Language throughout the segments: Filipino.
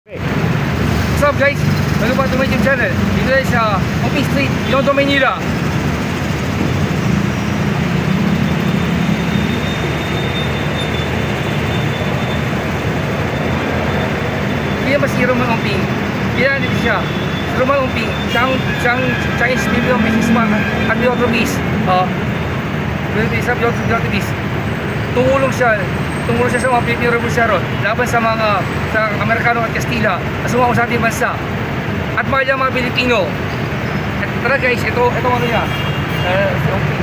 What's up guys? Welcome back to my YouTube channel. Dito tayo sa Oping Street, Binondo, Maynila. Hindi ba si Roman Oping? Kailan dito siya? Si Roman Oping, siyang Chinese Filipino businessman at philanthropist. Philanthropist. Tumulong siya sa mga Pilipino revolusyonaryo laban sa mga Amerikano at Kastila na sumama sa ating bansa at mahal niya mga Pilipino. At tara guys, ito ano niya, okay.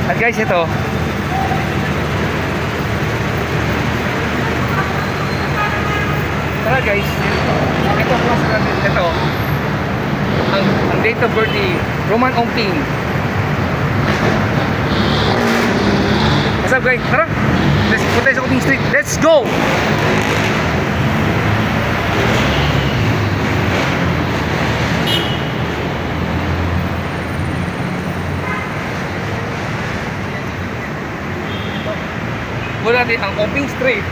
At guys, ito tara guys, ito ang date of birth ni Roman Oping. What's up guys? Tara, let's punta sa Oping Street. Let's go! Wala natin ang Oping Street.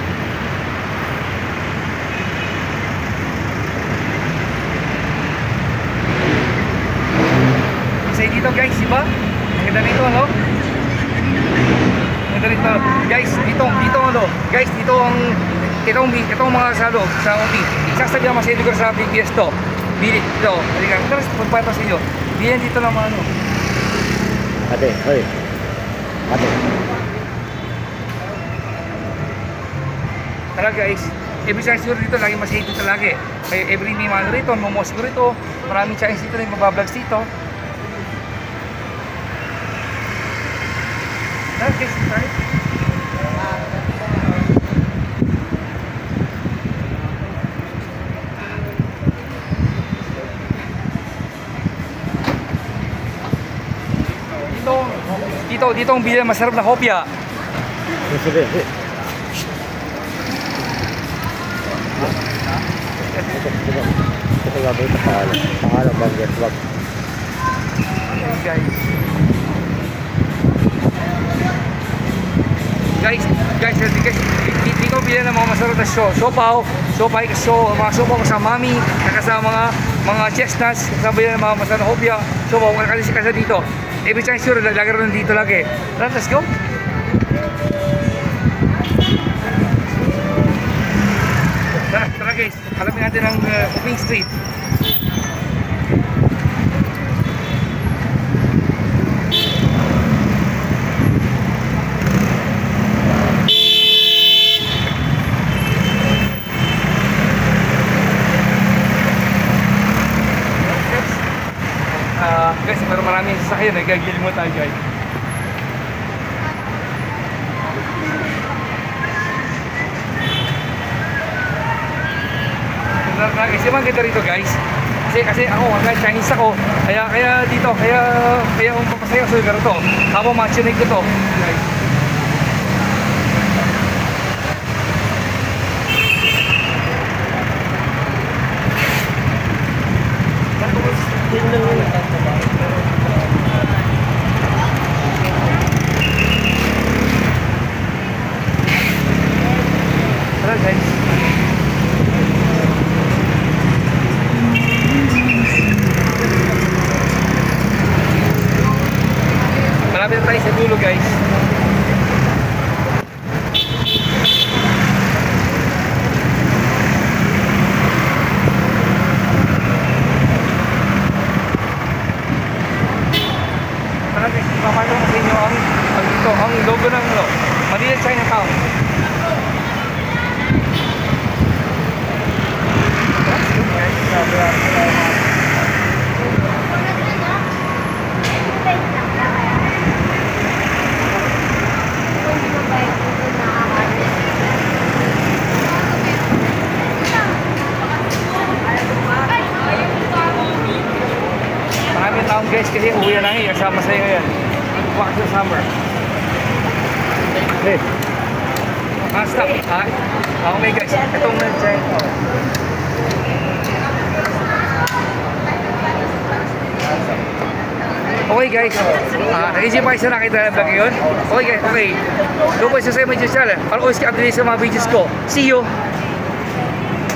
Dito guys, diba? Ang ganda dito, ano? Ang ganda dito. Guys, dito ano? Guys, itong mga sa loob, sa Oping. Isasabi naman sa inyo sa BBS to. Bili, ito. Halika, tara, pagpapos sa inyo. Bilhin dito lang mga ano. Ate, hoy. Ate. Tara guys, every Chinese siguro dito, lagi masaya dito lagi. Kaya every may mga rito, momos ko rito. Maraming Chinese dito na yung mabablogs dito. Okay, sorry. Dito ang bilhin masarap na hopya. Sige. Ito nga ba ito? Pangalan Burger Club. Guys, dito bilhin ng mga masarap na siopaw, mga siopaw sa mami, kasama mga chestnuts, kasama bilhin ng mga masarap na hopya, siopaw, kasi dito. Every time sure, lagi rin dito lagi. Let's go! Tara guys, alamin natin ang Oping Street. Guys, pero maraming sasakyan, nagagilin mo tayo guys. Kasi maganda rito guys. Kasi ako, Chinese ako. Kaya dito, kaya akong papasaya sa lugar to. Habang matchinig ko to guys. Tara guys. Malapit na tayo sa dulo guys. Papano sa inyo ang logo ng Manila Chinatown. Maraming taon guys kasi uwi na lang eh, kasama sa'yo ngayon. Walk to summer. Hey. Stop. Okay guys, itong Chinatown. Okay guys, nag-enjoy pa kayo sa nakita ng vlog yun. Okay guys, okay. Doon po sa my channel. Para always ka update sa mga videos ko. See you!